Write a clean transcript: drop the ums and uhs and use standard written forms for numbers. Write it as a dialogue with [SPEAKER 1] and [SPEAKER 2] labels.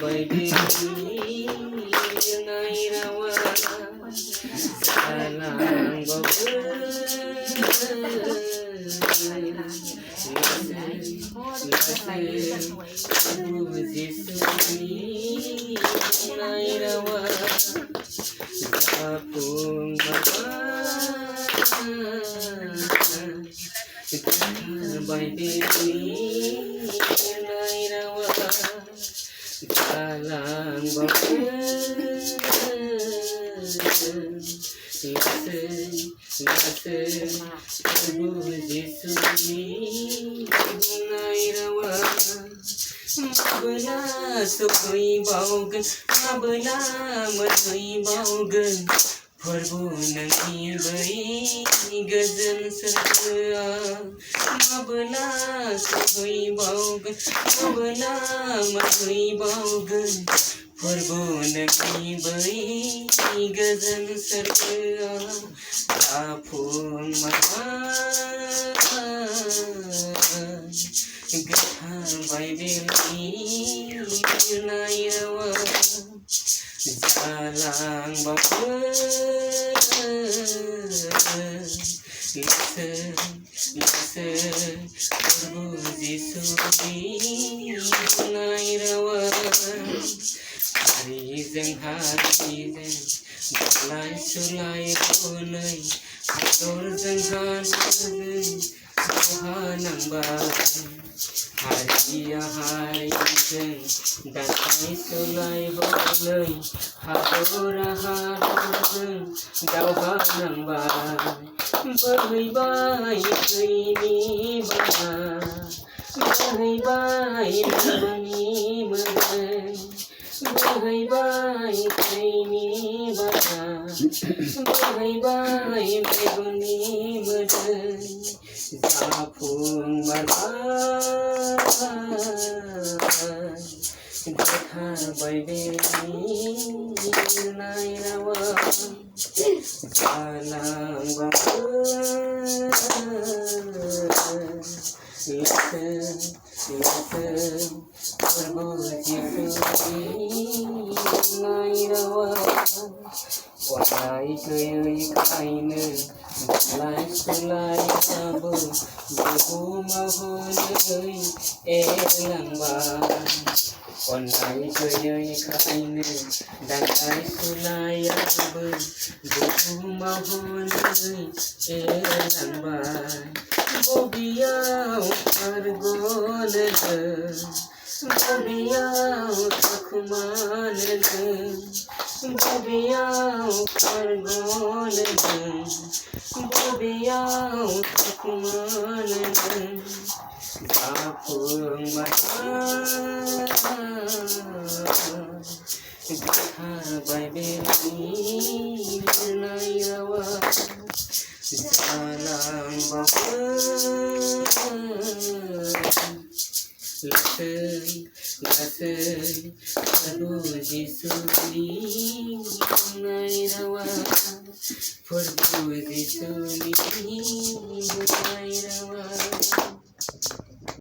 [SPEAKER 1] बायदि नाय रावा जालांबावो लासै प्रभु जिसुनि नाय रावा जाफुंमारबाय बायदि नाय रावा जालांबावो लासै प्रभु जिसुनि बुंनाय रावा माबोला सफैबावगोन माबोला मोनहैबावगोन प्रभु नोंनि बै गोजोन सोरगोआ माबोला सफैबावगोन माबोला मोनहैबावगोन प्रभु नोंनि बै गोजोन सोरगोआ जाफुंमारबाय गोथार बाइबेलनि लिरनाय रावा जालांबावो लासै प्रभु जिसुनि बुंनाय रावा हारिजों दालाय सुलाय हनै हादरजों हादरजों दावहा नांबाय हारिया हारिजों दालाय सुलाय हनै हादरा हादरजों दावहा नांबाय बोहैबाय थैनि बाना बोहैबाय मेगननि मोदै बोहैबाय थैनि बाना बोहैबाय मेगननि मोदै जाफुंमारबाय गोथार बाइबेलनि लिरनाय रावा जालांबावो लासै प्रभु जिसुनि बुंनाय रावा अननाय गैयैखायनो दालाय सुलायाबो बुहुमाव हनै एरलांबाय अननाय गैयैखायनो दालाय सुलायाबो बुहुमाव हनै एरलांबाय बबेयाव खारग'नो जों बबेयाव थाखुमानो जों बबेयाव खारग'नो जों बबेयाव थाखुमानो जों जाफुंमारबाय गोथार बाइबेलनि लिरनाय रावा जालांबावो लासै प्रभु जिसुनि बुंनाय रावा प्रभु जिसुनि बुंनाय रावा